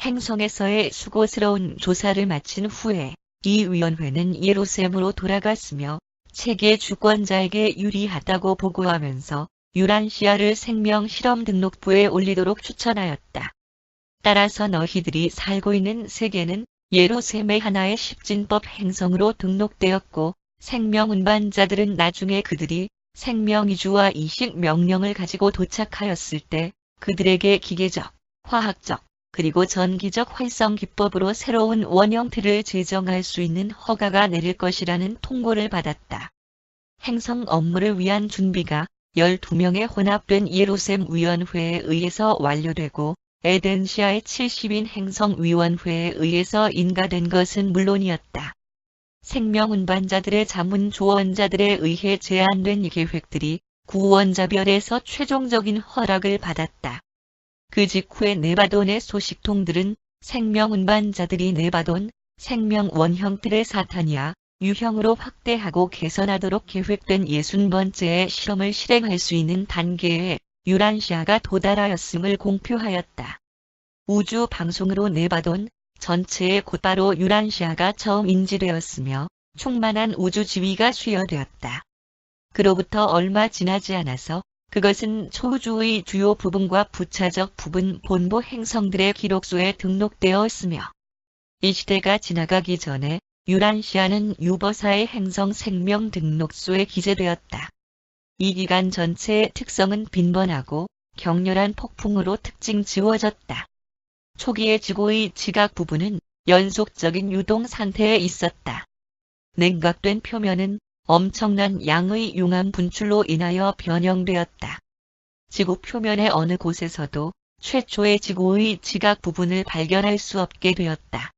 행성에서의 수고스러운 조사를 마친 후에 이 위원회는 예루살렘으로 돌아갔으며 체계 주권자에게 유리하다고 보고하면서 유란시아를 생명 실험 등록부에 올리도록 추천하였다. 따라서 너희들이 살고 있는 세계는 예루살렘의 하나의 십진법 행성으로 등록되었고 생명 운반자들은 나중에 그들이 생명 이주와 이식 명령을 가지고 도착하였을 때 그들에게 기계적, 화학적, 그리고 전기적 활성 기법으로 새로운 원형태를 제정할 수 있는 허가가 내릴 것이라는 통보를 받았다. 행성 업무를 위한 준비가 12명의 혼합된 예루살렘 위원회에 의해서 완료되고 에덴시아의 70인 행성위원회에 의해서 인가된 것은 물론이었다. 생명 운반자들의 자문 조언자들에 의해 제안된 이 계획들이 구원자별에서 최종적인 허락을 받았다. 그 직후에 네바돈의 소식통들은 생명 운반자들이 네바돈, 생명 원형틀의 사타니아, 유형으로 확대하고 개선하도록 계획된 60번째의 실험을 실행할 수 있는 단계에 유란시아가 도달하였음을 공표하였다. 우주 방송으로 네바돈 전체에 곧바로 유란시아가 처음 인지되었으며 충만한 우주 지위가 수여되었다. 그로부터 얼마 지나지 않아서 그것은 초우주의 주요 부분과 부차적 부분 본부 행성들의 기록소에 등록되었으며 이 시대가 지나가기 전에 유란시아는 유버사의 행성 생명 등록소에 기재되었다. 이 기간 전체의 특성은 빈번하고 격렬한 폭풍으로 특징 지워졌다. 초기의 지구의 지각 부분은 연속적인 유동 상태에 있었다. 냉각된 표면은 엄청난 양의 융합 분출로 인하여 변형되었다. 지구 표면의 어느 곳에서도 최초의 지구의 지각 부분을 발견할 수 없게 되었다.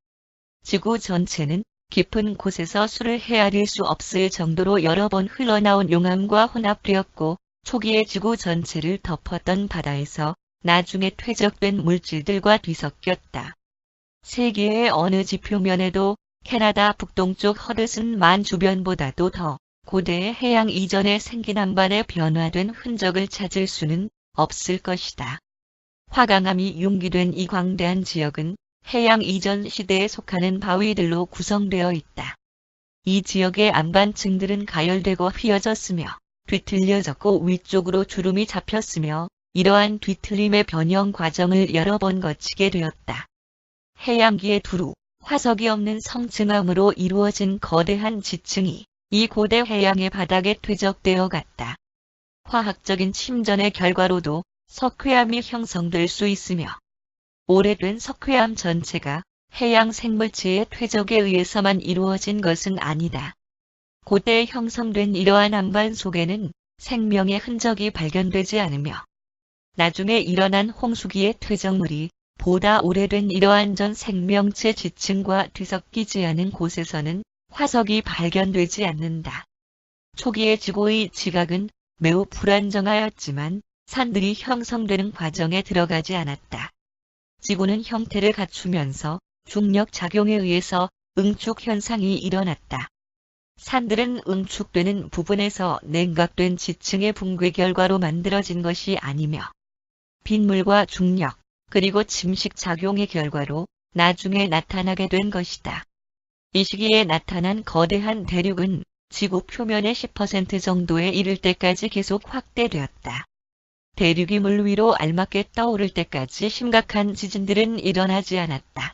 지구 전체는 깊은 곳에서 수를 헤아릴 수 없을 정도로 여러 번 흘러나온 용암과 혼합되었고 초기의 지구 전체를 덮었던 바다에서 나중에 퇴적된 물질들과 뒤섞였다. 세계의 어느 지표면에도 캐나다 북동쪽 허드슨만 주변보다도 더 고대의 해양 이전에 생긴 한반의 변화된 흔적을 찾을 수는 없을 것이다. 화강암이 융기된 이 광대한 지역은 해양 이전 시대에 속하는 바위들로 구성되어 있다. 이 지역의 안반층들은 가열되고 휘어졌으며 뒤틀려졌고 위쪽으로 주름이 잡혔으며 이러한 뒤틀림의 변형 과정을 여러 번 거치게 되었다. 해양기의 두루, 화석이 없는 성층암으로 이루어진 거대한 지층이 이 고대 해양의 바닥에 퇴적되어 갔다. 화학적인 침전의 결과로도 석회암이 형성될 수 있으며 오래된 석회암 전체가 해양 생물체의 퇴적에 의해서만 이루어진 것은 아니다. 고대에 형성된 이러한 암반 속에는 생명의 흔적이 발견되지 않으며 나중에 일어난 홍수기의 퇴적물이 보다 오래된 이러한 전 생명체 지층과 뒤섞이지 않은 곳에서는 화석이 발견되지 않는다. 초기의 지구의 지각은 매우 불안정하였지만 산들이 형성되는 과정에 들어가지 않았다. 지구는 형태를 갖추면서 중력 작용에 의해서 응축 현상이 일어났다. 산들은 응축되는 부분에서 냉각된 지층의 붕괴 결과로 만들어진 것이 아니며 빗물과 중력, 그리고 침식 작용의 결과로 나중에 나타나게 된 것이다. 이 시기에 나타난 거대한 대륙은 지구 표면의 10% 정도에 이를 때까지 계속 확대되었다. 대륙이 물 위로 알맞게 떠오를 때까지 심각한 지진들은 일어나지 않았다.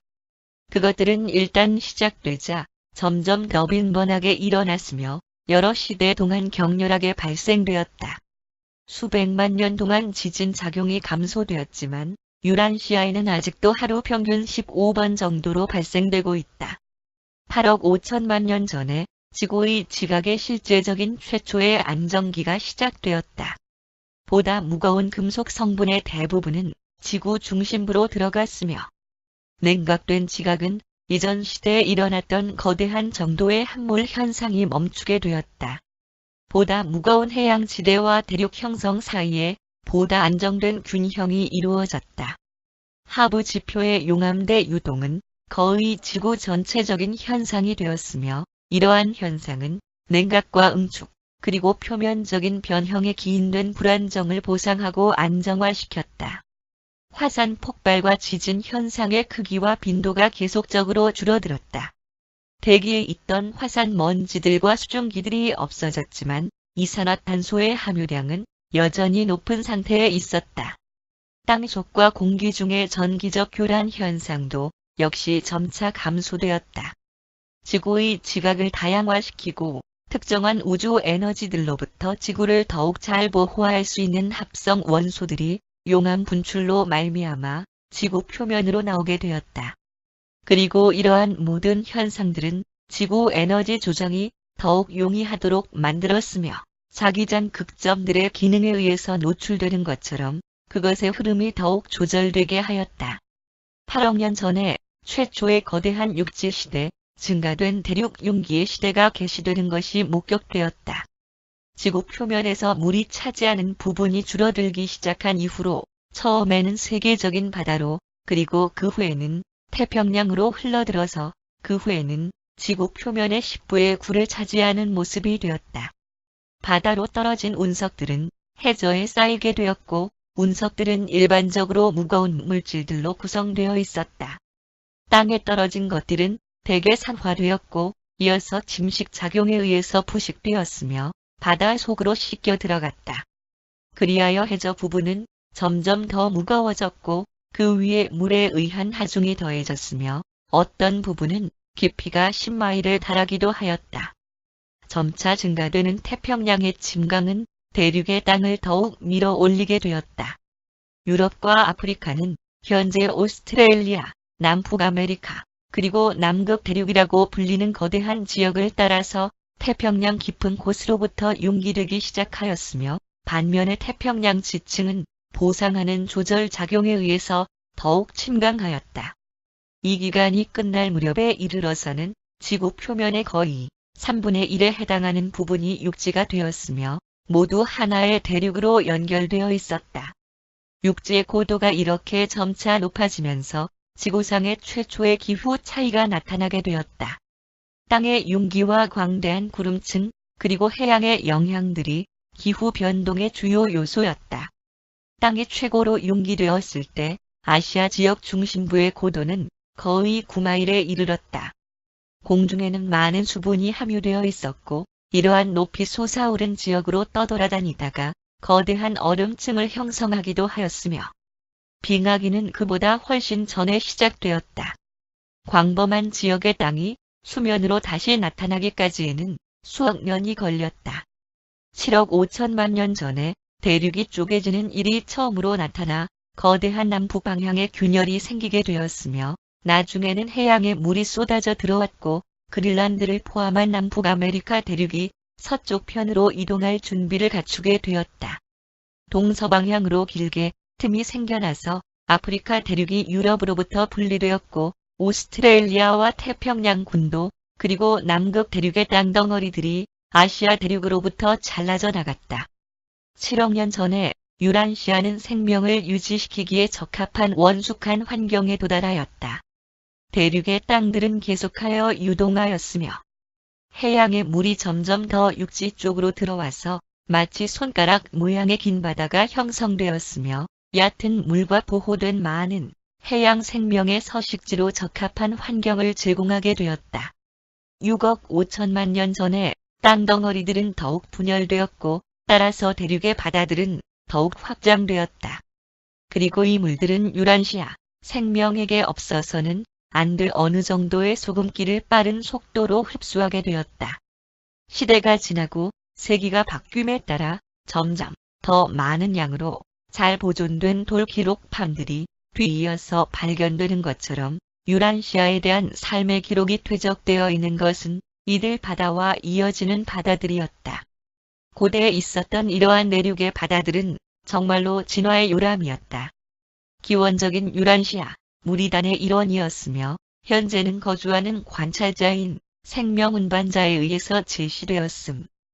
그것들은 일단 시작되자 점점 더 빈번하게 일어났으며 여러 시대 동안 격렬하게 발생되었다. 수백만 년 동안 지진 작용이 감소되었지만 유란시아에는 아직도 하루 평균 15번 정도로 발생되고 있다. 8억 5천만 년 전에 지구의 지각의 실제적인 최초의 안정기가 시작되었다. 보다 무거운 금속 성분의 대부분은 지구 중심부로 들어갔으며 냉각된 지각은 이전 시대에 일어났던 거대한 정도의 함몰 현상이 멈추게 되었다. 보다 무거운 해양지대와 대륙 형성 사이에 보다 안정된 균형이 이루어졌다. 하부 지표의 용암대 유동은 거의 지구 전체적인 현상이 되었으며 이러한 현상은 냉각과 응축, 그리고 표면적인 변형의 기인된 불안정을 보상하고 안정화시켰다. 화산 폭발과 지진 현상의 크기와 빈도가 계속적으로 줄어들었다. 대기에 있던 화산 먼지들과 수증기들이 없어졌지만 이산화탄소의 함유량은 여전히 높은 상태에 있었다. 땅속과 공기 중의 전기적 교란 현상도 역시 점차 감소되었다. 지구의 지각을 다양화시키고 특정한 우주 에너지들로부터 지구를 더욱 잘 보호할 수 있는 합성 원소들이 용암 분출로 말미암아 지구 표면으로 나오게 되었다. 그리고 이러한 모든 현상들은 지구 에너지 조정이 더욱 용이하도록 만들었으며 자기장 극점들의 기능에 의해서 노출되는 것처럼 그것의 흐름이 더욱 조절되게 하였다. 8억 년 전에 최초의 거대한 육지 시대, 증가된 대륙 융기의 시대가 개시되는 것이 목격되었다. 지구 표면에서 물이 차지하는 부분이 줄어들기 시작한 이후로 처음에는 세계적인 바다로 그리고 그 후에는 태평양으로 흘러들어서 그 후에는 지구 표면의 10분의 9를 차지하는 모습이 되었다. 바다로 떨어진 운석들은 해저에 쌓이게 되었고 운석들은 일반적으로 무거운 물질들로 구성되어 있었다. 땅에 떨어진 것들은 대개 산화되었고 이어서 침식 작용에 의해서 부식되었으며 바다 속으로 씻겨 들어갔다. 그리하여 해저 부분은 점점 더 무거워졌고 그 위에 물에 의한 하중이 더해졌으며 어떤 부분은 깊이가 10마일에 달하기도 하였다. 점차 증가되는 태평양의 침강은 대륙의 땅을 더욱 밀어 올리게 되었다. 유럽과 아프리카는 현재 오스트레일리아, 남북아메리카, 그리고 남극 대륙이라고 불리는 거대한 지역을 따라서 태평양 깊은 곳으로부터 융기되기 시작하였으며 반면에 태평양 지층은 보상하는 조절 작용에 의해서 더욱 침강하였다. 이 기간이 끝날 무렵에 이르러서는 지구 표면의 거의 3분의 1에 해당하는 부분이 육지가 되었으며 모두 하나의 대륙으로 연결되어 있었다. 육지의 고도가 이렇게 점차 높아지면서 지구상의 최초의 기후 차이가 나타나게 되었다. 땅의 융기와 광대한 구름층 그리고 해양의 영향들이 기후 변동의 주요 요소였다. 땅이 최고로 융기되었을 때 아시아 지역 중심부의 고도는 거의 9마일에 이르렀다. 공중에는 많은 수분이 함유되어 있었고 이러한 높이 솟아오른 지역으로 떠돌아다니다가 거대한 얼음층을 형성하기도 하였으며 빙하기는 그보다 훨씬 전에 시작되었다. 광범한 지역의 땅이 수면으로 다시 나타나기까지에는 수억 년이 걸렸다. 7억 5천만 년 전에 대륙이 쪼개지는 일이 처음으로 나타나 거대한 남북 방향의 균열이 생기게 되었으며 나중에는 해양에 물이 쏟아져 들어왔고 그린란드를 포함한 남북아메리카 대륙이 서쪽 편으로 이동할 준비를 갖추게 되었다. 동서방향으로 길게 틈이 생겨나서 아프리카 대륙이 유럽으로부터 분리되었고 오스트레일리아와 태평양군도 그리고 남극 대륙의 땅덩어리들이 아시아 대륙으로부터 잘라져 나갔다. 7억 년 전에 유란시아는 생명을 유지시키기에 적합한 원숙한 환경에 도달하였다. 대륙의 땅들은 계속하여 유동하였으며 해양의 물이 점점 더 육지 쪽으로 들어와서 마치 손가락 모양의 긴 바다가 형성되었으며 얕은 물과 보호된 많은 해양 생명의 서식지로 적합한 환경을 제공하게 되었다. 6억 5천만 년 전에 땅덩어리들은 더욱 분열되었고 따라서 대륙의 바다들은 더욱 확장되었다. 그리고 이 물들은 유란시아 생명에게 없어서는 안 될 어느 정도의 소금기를 빠른 속도로 흡수하게 되었다. 시대가 지나고 세기가 바뀜에 따라 점점 더 많은 양으로 잘 보존된 돌 기록판들이 뒤이어서 발견되는 것처럼 유란시아에 대한 삶의 기록이 퇴적되어 있는 것은 이들 바다와 이어지는 바다들이었다. 고대에 있었던 이러한 내륙의 바다들은 정말로 진화의 요람이었다. 기원적인 유란시아, 무리단의 일원이었으며 현재는 거주하는 관찰자인 생명운반자에 의해서 제시되었음.